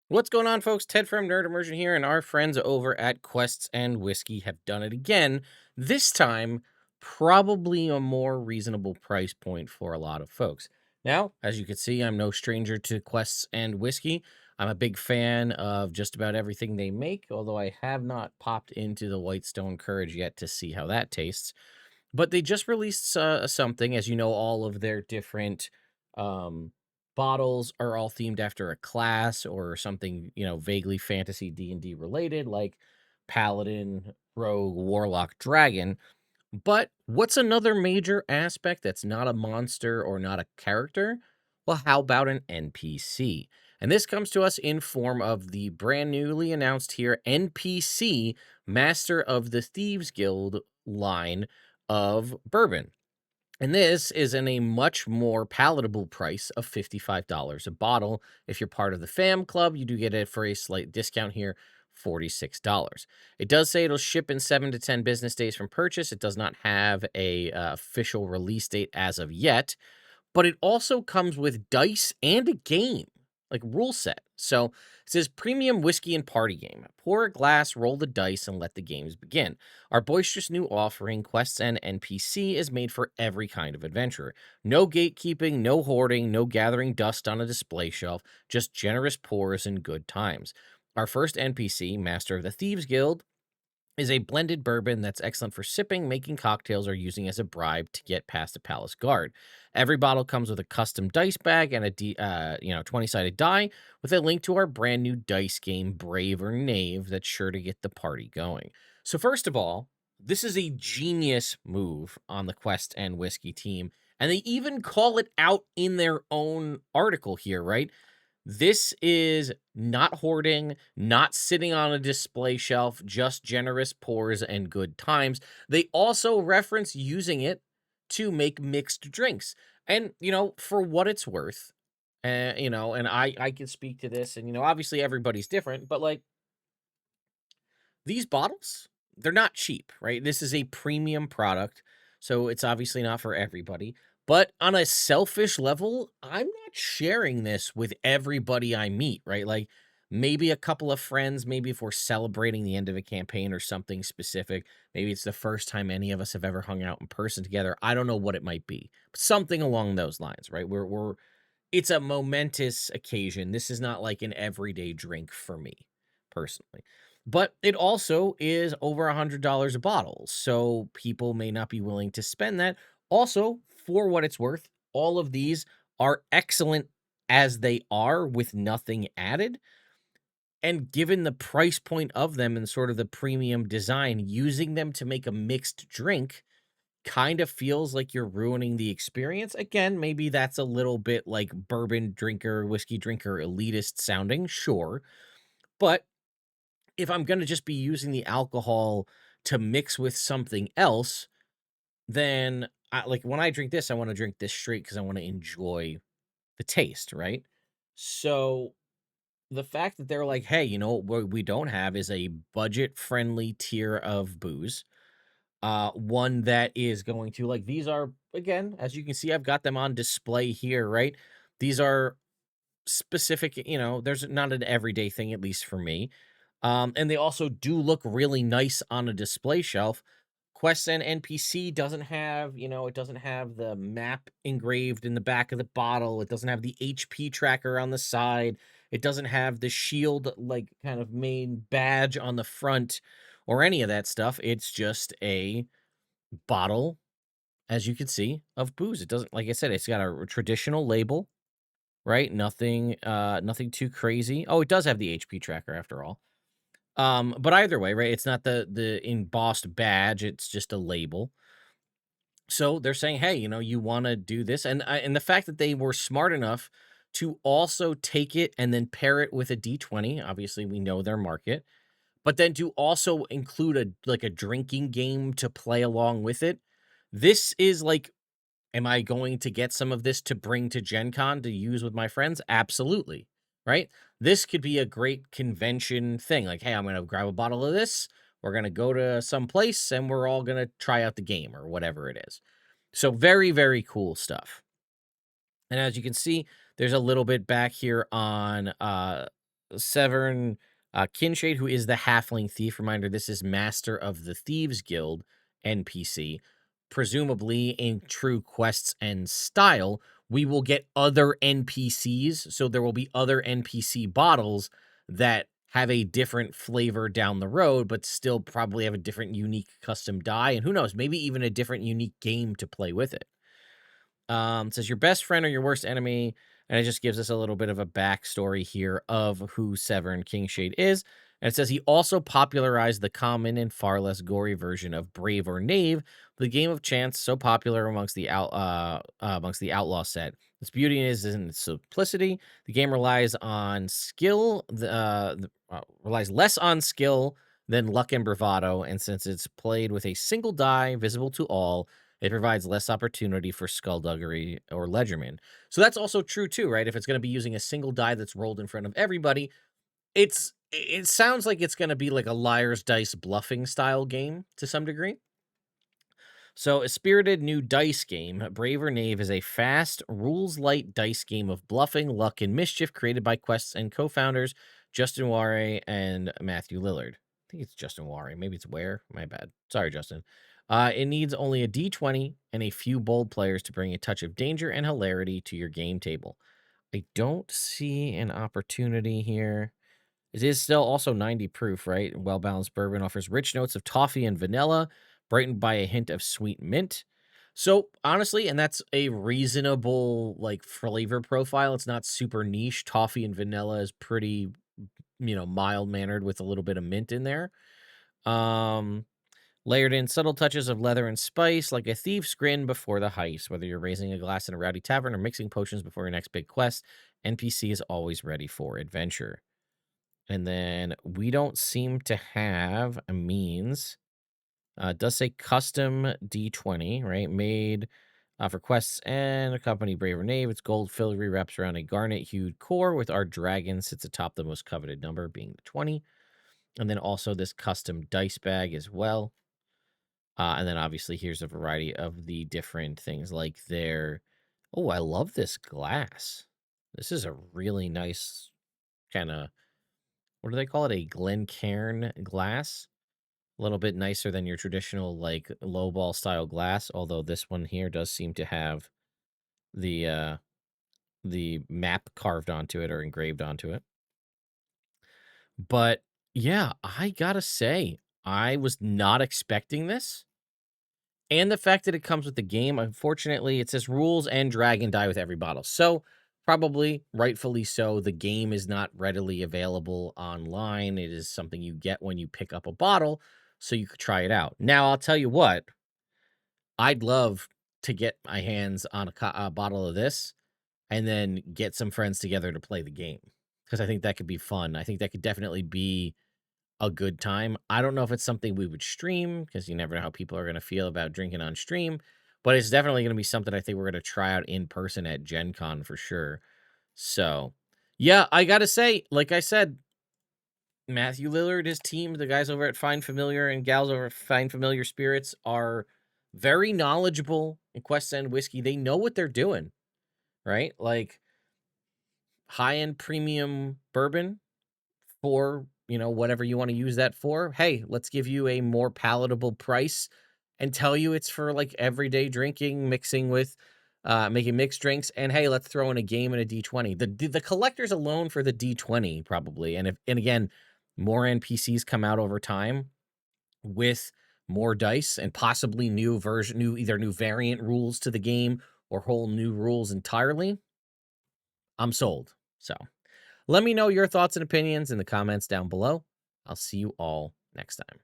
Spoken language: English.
What's going on, folks? Ted from Nerd Immersion here, and our friends over at Quests and Whiskey have done it again. This time, probably a more reasonable price point for a lot of folks. Now, as you can see, I'm no stranger to Quests and Whiskey. I'm a big fan of just about everything they make, although I have not popped into the Whitestone Courage yet to see how that tastes. But they just released something, as you know, all of their different um, bottles are all themed after a class or something, vaguely fantasy D&D related, like Paladin, Rogue, Warlock, Dragon. But what's another major aspect that's not a monster or not a character? Well, how about an NPC? And this comes to us in form of the brand newly announced here NPC Master of the Thieves Guild line of bourbon. And this is in a much more palatable price of $55 a bottle. If you're part of the fam club, you do get it for a slight discount here, $46. It does say it'll ship in 7 to 10 business days from purchase. It does not have a official release date as of yet, but it also comes with dice and a game, like rule set. So it says premium whiskey and party game. Pour a glass, roll the dice, and let the games begin. Our boisterous new offering, Quests and NPC, is made for every kind of adventurer. No gatekeeping, no hoarding, no gathering dust on a display shelf, just generous pours and good times. Our first NPC, Master of the Thieves Guild, is a blended bourbon that's excellent for sipping, making cocktails, or using as a bribe to get past the palace guard. Every bottle comes with a custom dice bag and a 20-sided die with a link to our brand new dice game, Brave or Knave, that's sure to get the party going. So first of all, this is a genius move on the Quest and Whiskey team, and they even call it out in their own article here, right? This is not hoarding, not sitting on a display shelf, just generous pours and good times. They also reference using it to make mixed drinks. And, for what it's worth, and I can speak to this, and, obviously everybody's different, but like these bottles, they're not cheap, right? This is a premium product, so it's obviously not for everybody. But on a selfish level, I'm not sharing this with everybody I meet, right? Like maybe a couple of friends, maybe if we're celebrating the end of a campaign or something specific, maybe it's the first time any of us have ever hung out in person together. I don't know what it might be. But something along those lines, right? We're it's a momentous occasion. This is not like an everyday drink for me personally. But it also is over $100 a bottle. So people may not be willing to spend that. Also, for what it's worth, all of these are excellent as they are with nothing added. And given the price point of them and sort of the premium design, using them to make a mixed drink kind of feels like you're ruining the experience. Again, maybe that's a little bit like bourbon drinker, whiskey drinker, elitist sounding, sure. But if I'm going to just be using the alcohol to mix with something else, then like when I drink this, I want to drink this straight because I want to enjoy the taste, right? So the fact that they're like, hey, what we don't have is a budget friendly tier of booze, one that is going to, like, these are, again, as you can see, I've got them on display here, right? These are specific, there's not an everyday thing, at least for me. And they also do look really nice on a display shelf. Quest and NPC doesn't have, it doesn't have the map engraved in the back of the bottle. It doesn't have the HP tracker on the side. It doesn't have the shield, like, kind of main badge on the front or any of that stuff. It's just a bottle, as you can see, of booze. It doesn't, like I said, it's got a traditional label, right? Nothing too crazy. Oh, it does have the HP tracker after all. But either way, right? It's not the embossed badge, it's just a label. So they're saying, hey, you want to do this, and the fact that they were smart enough to also take it and then pair it with a D20. Obviously, we know their market, but then to also include a drinking game to play along with it. This is like, am I going to get some of this to bring to Gen Con to use with my friends? Absolutely. Right? This could be a great convention thing. Like, hey, I'm going to grab a bottle of this. We're going to go to some place and we're all going to try out the game or whatever it is. So very, very cool stuff. And as you can see, there's a little bit back here on Severn Kinshade, who is the halfling thief. Reminder, this is Master of the Thieves Guild NPC. Presumably, in true quests and style, we will get other NPCs. So there will be other NPC bottles that have a different flavor down the road, but still probably have a different unique custom die. And who knows, maybe even a different unique game to play with it. It says your best friend or your worst enemy, and it just gives us a little bit of a backstory here of who Severn Kingshade is. And it says he also popularized the common and far less gory version of Brave or Knave, the game of chance so popular amongst the outlaw set. Its beauty is in its simplicity. The game relies on skill, relies less on skill than luck and bravado, and since it's played with a single die visible to all, it provides less opportunity for skullduggery or ledgerman. So that's also true too, right? If it's going to be using a single die that's rolled in front of everybody, it sounds like it's going to be like a liar's dice bluffing style game to some degree. So, a spirited new dice game, Brave or Knave, is a fast, rules light dice game of bluffing, luck, and mischief created by Quests and co founders Justin Ware and Matthew Lillard. I think it's Justin Ware. Maybe it's Ware. My bad. Sorry, Justin. It needs only a d20 and a few bold players to bring a touch of danger and hilarity to your game table. I don't see an opportunity here. It is still also 90 proof, right? Well balanced bourbon offers rich notes of toffee and vanilla, brightened by a hint of sweet mint. So honestly, and that's a reasonable like flavor profile. It's not super niche. Toffee and vanilla is pretty, mild mannered with a little bit of mint in there. Um, Layered in subtle touches of leather and spice, like a thief's grin before the heist. Whether you're raising a glass in a rowdy tavern or mixing potions before your next big quest, NPC is always ready for adventure. And then we don't seem to have a means. It does say custom D20, right? Made for quests and a company Brave or Knave. It's gold filigree wraps around a garnet hued core with our dragon sits atop the most coveted number being the 20. And then also this custom dice bag as well. And then obviously here's a variety of the different things like their. Oh, I love this glass. This is a really nice kind of, what do they call it? A Glencairn glass. A little bit nicer than your traditional like low ball style glass, although this one here does seem to have the map carved onto it or engraved onto it. But yeah, I gotta say, I was not expecting this. And the fact that it comes with the game, unfortunately, it says rules and dragon die with every bottle. So, probably rightfully so, the game is not readily available online. It is something you get when you pick up a bottle, so you could try it out. Now, I'll tell you what, I'd love to get my hands on a bottle of this and then get some friends together to play the game because I think that could be fun. I think that could definitely be a good time. I don't know if it's something we would stream because you never know how people are going to feel about drinking on stream, but it's definitely going to be something I think we're going to try out in person at Gen Con for sure. So, yeah, I got to say, like I said, Matthew Lillard, his team, the guys over at Fine Familiar and gals over at Fine Familiar Spirits are very knowledgeable in Quest End whiskey. They know what they're doing, right? Like high end premium bourbon for, whatever you want to use that for. Hey, let's give you a more palatable price and tell you it's for like everyday drinking, mixing with making mixed drinks. And hey, let's throw in a game and a D20. The collectors alone for the D20 probably. And again, more NPCs come out over time with more dice and possibly either new variant rules to the game or whole new rules entirely. I'm sold. So let me know your thoughts and opinions in the comments down below. I'll see you all next time.